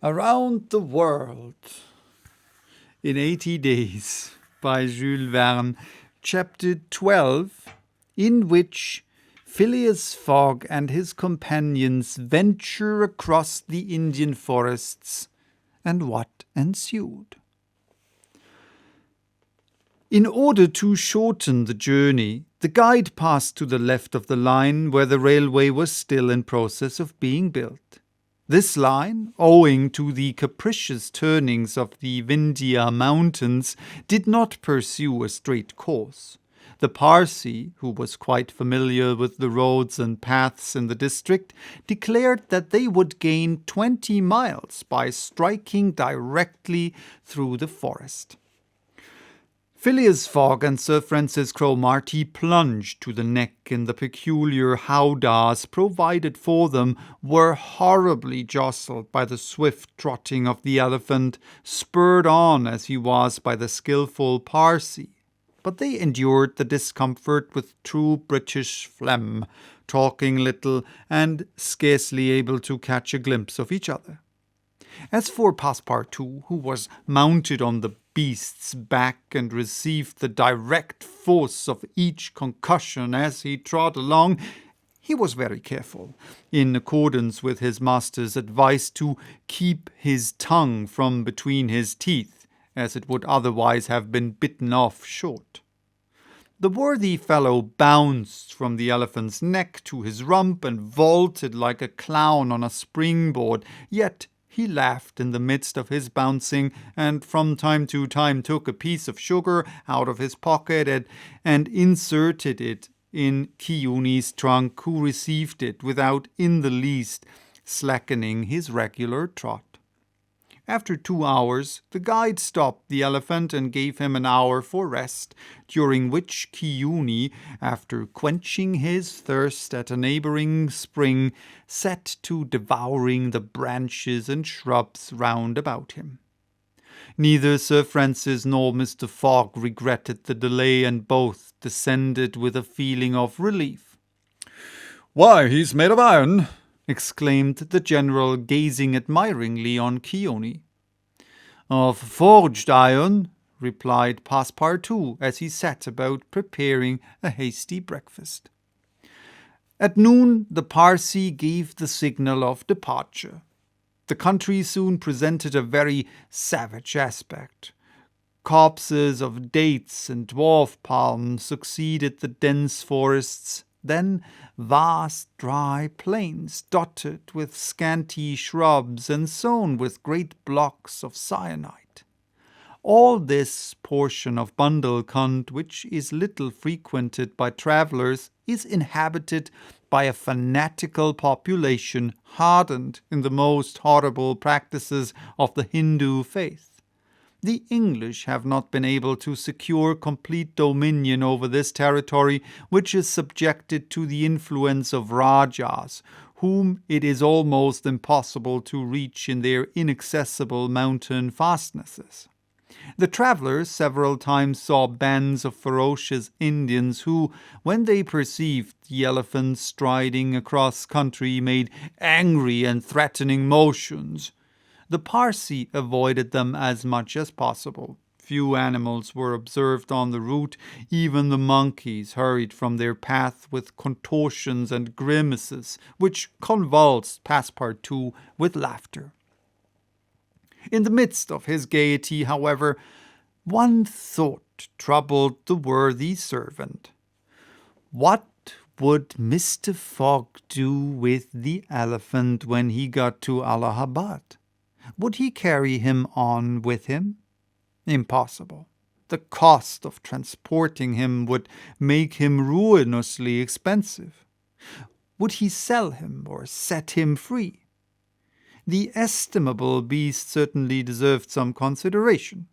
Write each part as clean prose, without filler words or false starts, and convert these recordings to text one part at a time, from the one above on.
Around the World in 80 Days by Jules Verne, Chapter 12, in which Phileas Fogg and his companions venture across the Indian forests, and what ensued. In order to shorten the journey, the guide passed to the left of the line where the railway was still in process of being built. This line, owing to the capricious turnings of the Vindhya mountains, did not pursue a straight course. The Parsee, who was quite familiar with the roads and paths in the district, declared that they would gain 20 miles by striking directly through the forest. Phileas Fogg and Sir Francis Cromarty plunged to the neck in the peculiar howdahs provided for them, were horribly jostled by the swift trotting of the elephant, spurred on as he was by the skilful Parsee. But they endured the discomfort with true British phlegm, talking little and scarcely able to catch a glimpse of each other. As for Passepartout, who was mounted on the beast's back and received the direct force of each concussion as he trod along, he was very careful, in accordance with his master's advice, to keep his tongue from between his teeth, as it would otherwise have been bitten off short. The worthy fellow bounced from the elephant's neck to his rump and vaulted like a clown on a springboard, yet he laughed in the midst of his bouncing, and from time to time took a piece of sugar out of his pocket and inserted it in Qiuni's trunk, who received it without in the least slackening his regular trot. After 2 hours, the guide stopped the elephant and gave him an hour for rest, during which Qiuni, after quenching his thirst at a neighbouring spring, set to devouring the branches and shrubs round about him. Neither Sir Francis nor Mr. Fogg regretted the delay, and both descended with a feeling of relief. "Why, he's made of iron!" exclaimed the general, gazing admiringly on Qiuni. "Of forged iron," replied Passepartout, as he set about preparing a hasty breakfast. At noon the Parsee gave the signal of departure. The country soon presented a very savage aspect. Copses of dates and dwarf palms succeeded the dense forests, then vast dry plains dotted with scanty shrubs and sown with great blocks of syenite. All this portion of Bundelkund, which is little frequented by travellers, is inhabited by a fanatical population hardened in the most horrible practices of the Hindu faith. The English have not been able to secure complete dominion over this territory, which is subjected to the influence of Rajas, whom it is almost impossible to reach in their inaccessible mountain fastnesses. The travellers several times saw bands of ferocious Indians who, when they perceived the elephants striding across country, made angry and threatening motions. The Parsee avoided them as much as possible. Few animals were observed on the route. Even the monkeys hurried from their path with contortions and grimaces, which convulsed Passepartout with laughter. In the midst of his gaiety, however, one thought troubled the worthy servant. What would Mr. Fogg do with the elephant when he got to Allahabad? Would he carry him on with him? Impossible. The cost of transporting him would make him ruinously expensive. Would he sell him or set him free? The estimable beast certainly deserved some consideration.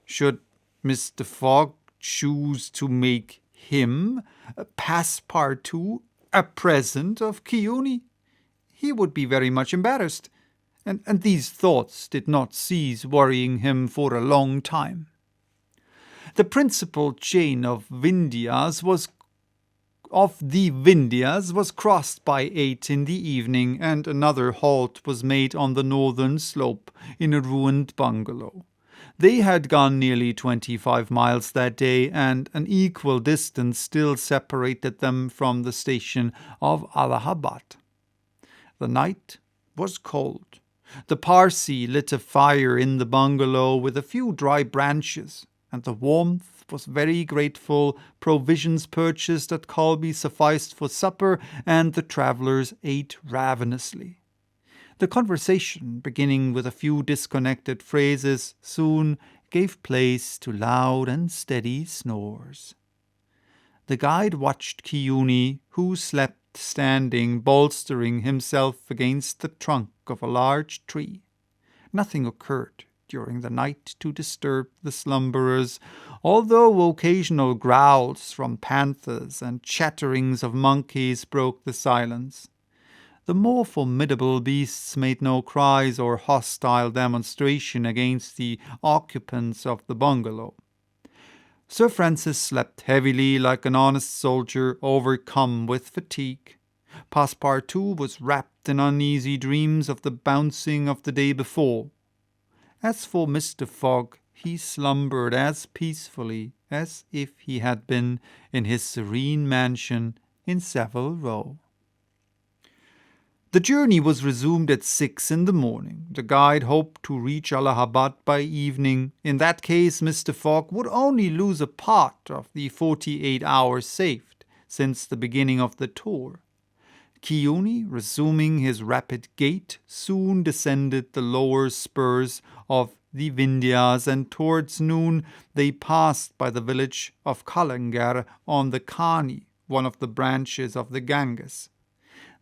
Should Mr. Fogg choose to make him, Passepartout, a present of Qiuni? He would be very much embarrassed. And these thoughts did not cease worrying him for a long time. The principal chain of Vindhyas was of the Vindhyas was crossed by 8 in the evening, and another halt was made on the northern slope in a ruined bungalow. They had gone nearly 25 miles that day, and an equal distance still separated them from the station of Allahabad. The night was cold. The Parsee lit a fire in the bungalow with a few dry branches, and the warmth was very grateful. Provisions purchased at Colby sufficed for supper, and the travellers ate ravenously. The conversation, beginning with a few disconnected phrases, soon gave place to loud and steady snores. The guide watched Qiuni, who slept standing, bolstering himself against the trunk of a large tree. Nothing occurred during the night to disturb the slumberers, although occasional growls from panthers and chatterings of monkeys broke the silence. The more formidable beasts made no cries or hostile demonstration against the occupants of the bungalow. Sir Francis slept heavily like an honest soldier overcome with fatigue. Passepartout was wrapped in uneasy dreams of the bouncing of the day before. As for Mr. Fogg, he slumbered as peacefully as if he had been in his serene mansion in Savile Row. The journey was resumed at 6 in the morning. The guide hoped to reach Allahabad by evening. In that case, Mr. Fogg would only lose a part of the 48 hours saved since the beginning of the tour. Qiuni, resuming his rapid gait, soon descended the lower spurs of the Vindhyas, and towards noon they passed by the village of Kalangar on the Kani, one of the branches of the Ganges.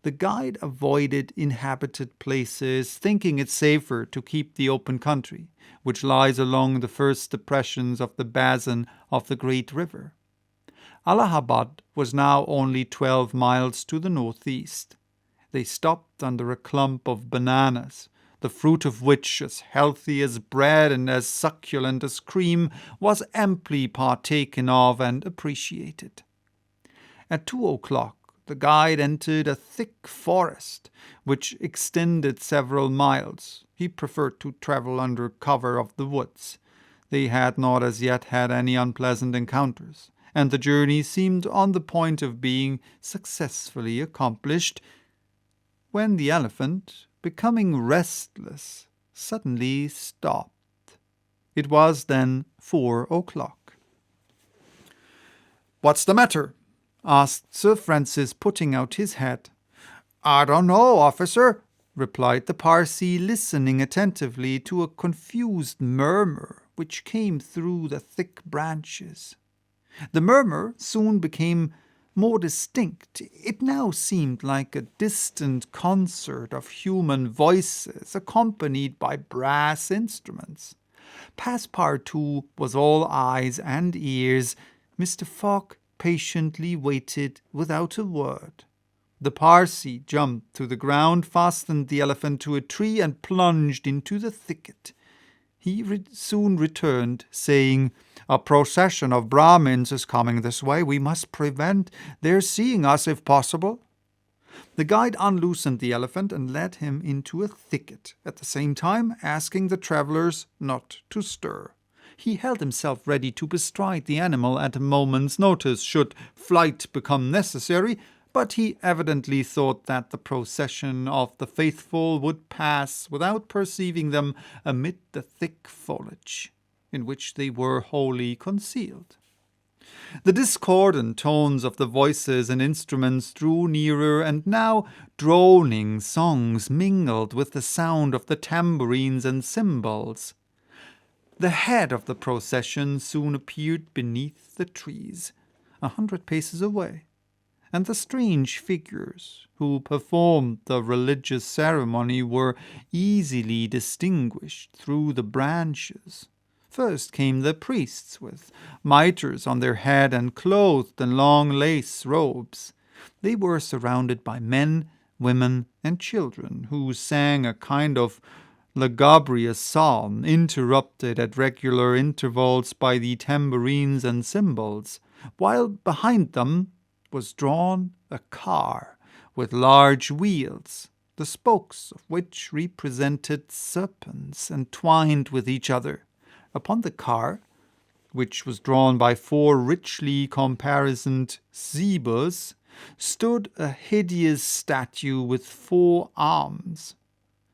The guide avoided inhabited places, thinking it safer to keep the open country, which lies along the first depressions of the basin of the great river. Allahabad was now only 12 miles to the northeast. They stopped under a clump of bananas, the fruit of which, as healthy as bread and as succulent as cream, was amply partaken of and appreciated. At 2 o'clock, the guide entered a thick forest, which extended several miles. He preferred to travel under cover of the woods. They had not as yet had any unpleasant encounters, and the journey seemed on the point of being successfully accomplished, when the elephant, becoming restless, suddenly stopped. It was then 4 o'clock. "What's the matter?" asked Sir Francis, putting out his head. "I don't know, officer," replied the Parsee, listening attentively to a confused murmur which came through the thick branches. The murmur soon became more distinct. It now seemed like a distant concert of human voices accompanied by brass instruments. Passepartout was all eyes and ears. Mr. Fogg patiently waited without a word. The Parsee jumped to the ground, fastened the elephant to a tree, and plunged into the thicket. He soon returned, saying, "A procession of Brahmins is coming this way. We must prevent their seeing us if possible." The guide unloosened the elephant and led him into a thicket, at the same time asking the travellers not to stir. He held himself ready to bestride the animal at a moment's notice, should flight become necessary, but he evidently thought that the procession of the faithful would pass without perceiving them amid the thick foliage, in which they were wholly concealed. The discordant tones of the voices and instruments drew nearer, and now droning songs mingled with the sound of the tambourines and cymbals. The head of the procession soon appeared beneath the trees, 100 paces away, and the strange figures who performed the religious ceremony were easily distinguished through the branches. First came the priests, with mitres on their head and clothed in long lace robes. They were surrounded by men, women, and children, who sang a kind of lugubrious psalm, interrupted at regular intervals by the tambourines and cymbals, while behind them was drawn a car with large wheels, the spokes of which represented serpents entwined with each other. Upon the car, which was drawn by 4 richly caparisoned zebras, stood a hideous statue with 4 arms,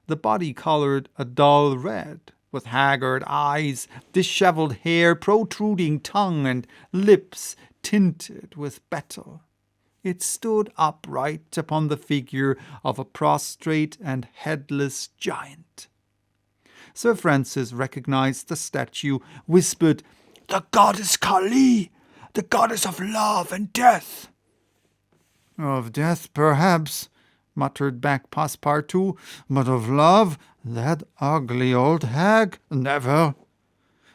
the body coloured a dull red, with haggard eyes, dishevelled hair, protruding tongue, and lips tinted with betel. It stood upright upon the figure of a prostrate and headless giant. Sir Francis recognized the statue, whispered, "The goddess Kali, the goddess of love and death." "Of death, perhaps," muttered back Passepartout, "but of love, that ugly old hag, never."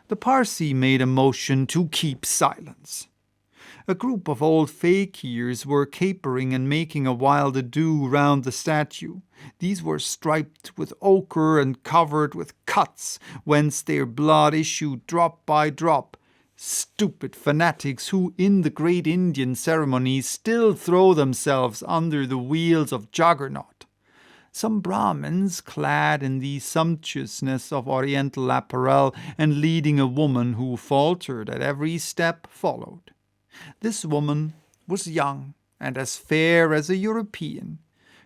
The Parsee made a motion to keep silence. A group of old fakirs were capering and making a wild ado round the statue. These were striped with ochre and covered with cuts, whence their blood issued drop by drop. Stupid fanatics who, in the great Indian ceremonies, still throw themselves under the wheels of Juggernaut. Some Brahmins, clad in the sumptuousness of Oriental apparel, and leading a woman who faltered at every step, followed. This woman was young and as fair as a European.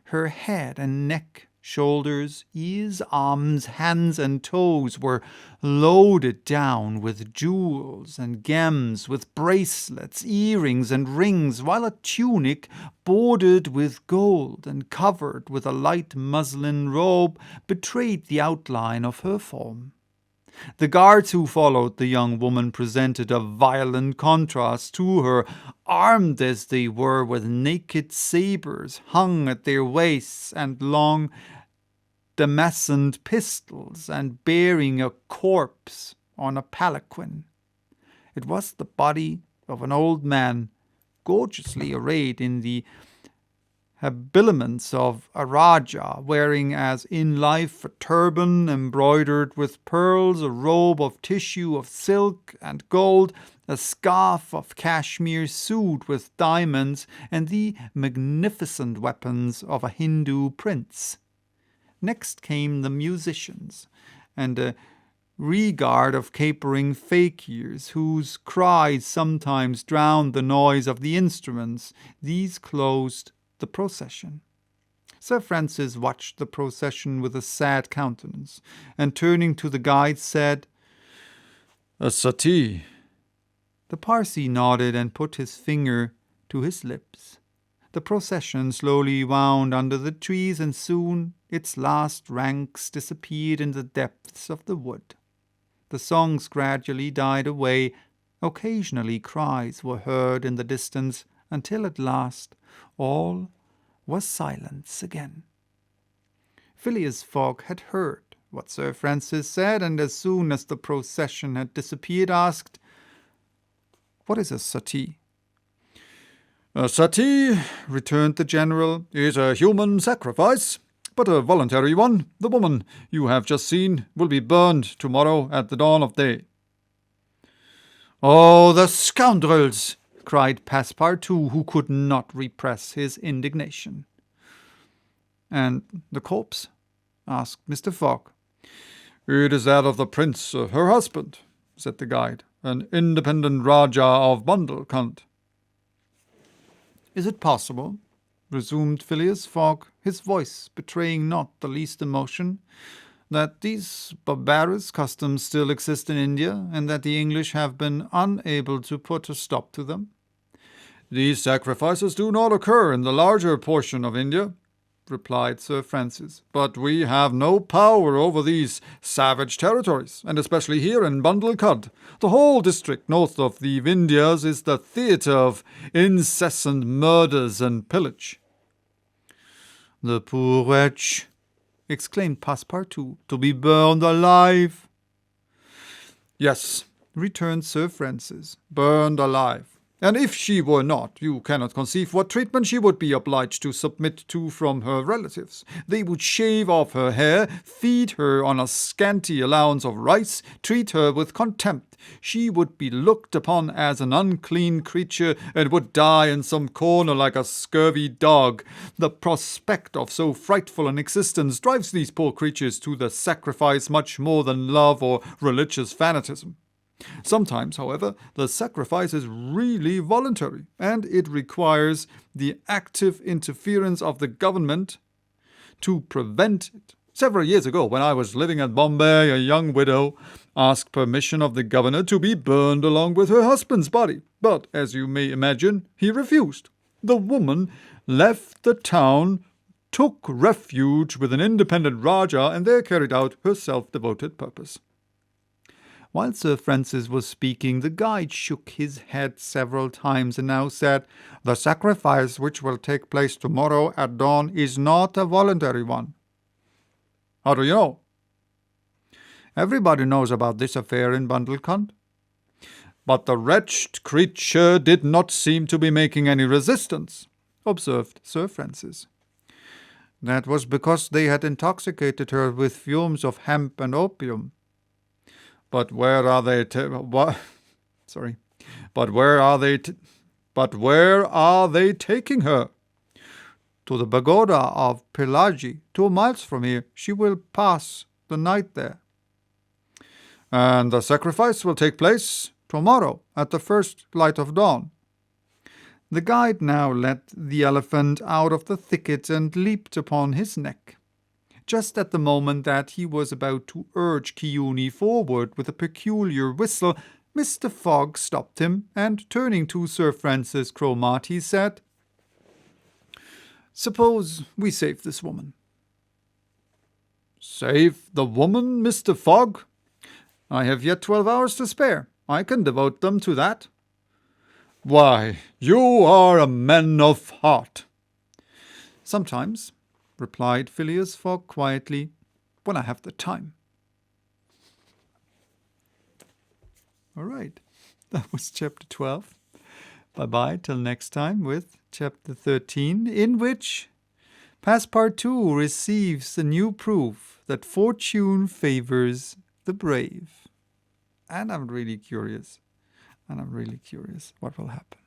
Her head and neck, shoulders, ears, arms, hands, and toes were loaded down with jewels and gems, with bracelets, earrings, and rings, while a tunic bordered with gold and covered with a light muslin robe betrayed the outline of her form. The guards who followed the young woman presented a violent contrast to her, armed as they were with naked sabres hung at their waists and long damascened pistols, and bearing a corpse on a palanquin. It was the body of an old man, gorgeously arrayed in the habiliments of a Raja, wearing as in life a turban embroidered with pearls, a robe of tissue of silk and gold, a scarf of cashmere sewed with diamonds, and the magnificent weapons of a Hindu prince. Next came the musicians, and a regard of capering fakirs, whose cries sometimes drowned the noise of the instruments. These closed the procession. Sir Francis watched the procession with a sad countenance, and turning to the guide said, "A suttee." The Parsee nodded and put his finger to his lips. The procession slowly wound under the trees, and soon its last ranks disappeared in the depths of the wood. The songs gradually died away. Occasionally cries were heard in the distance, until at last all was silence again. Phileas Fogg had heard what Sir Francis said, and as soon as the procession had disappeared, asked, "What is a suttee?" "A suttee," returned the general, "is a human sacrifice, but a voluntary one. The woman you have just seen will be burned tomorrow at the dawn of day." "Oh, the scoundrels!" cried Passepartout, who could not repress his indignation. "And the corpse?" asked Mr. Fogg. "It is that of the prince, her husband," said the guide, "an independent Rajah of Bundelkund." "Is it possible," resumed Phileas Fogg, his voice betraying not the least emotion, "that these barbarous customs still exist in India, and that the English have been unable to put a stop to them?" "These sacrifices do not occur in the larger portion of India," replied Sir Francis, "but we have no power over these savage territories, and especially here in Bundelkund. The whole district north of the Vindhyas is the theatre of incessant murders and pillage." "The poor wretch!" exclaimed Passepartout, "to be burned alive." "Yes," returned Sir Francis, "burned alive. And if she were not, you cannot conceive what treatment she would be obliged to submit to from her relatives. They would shave off her hair, feed her on a scanty allowance of rice, treat her with contempt. She would be looked upon as an unclean creature, and would die in some corner like a scurvy dog. The prospect of so frightful an existence drives these poor creatures to the sacrifice much more than love or religious fanatism. Sometimes, however, the sacrifice is really voluntary, and it requires the active interference of the government to prevent it. Several years ago, when I was living at Bombay, a young widow asked permission of the governor to be burned along with her husband's body, but, as you may imagine, he refused. The woman left the town, took refuge with an independent Raja, and there carried out her self-devoted purpose. While Sir Francis was speaking, the guide shook his head several times and now said, "The sacrifice which will take place tomorrow at dawn is not a voluntary one." "How do you know?" "Everybody knows about this affair in Bundlecund." "But the wretched creature did not seem to be making any resistance," observed Sir Francis. "That was because they had intoxicated her with fumes of hemp and opium." But where are they taking her?" "To the pagoda of Pilaji, 2 miles from here. She will pass the night there." "And the sacrifice will take place tomorrow at the first light of dawn." The guide now let the elephant out of the thicket and leaped upon his neck. Just at the moment that he was about to urge Qiuni forward with a peculiar whistle, Mr. Fogg stopped him, and turning to Sir Francis Cromarty, said, "Suppose we save this woman." "Save the woman, Mr. Fogg? I have yet 12 hours to spare. I can devote them to that." "Why, you are a man of heart." "Sometimes," replied Phileas Fogg quietly, "when I have the time." All right, that was chapter 12. Bye-bye till next time with chapter 13, in which Passepartout receives a new proof that fortune favors the brave. And I'm really curious what will happen.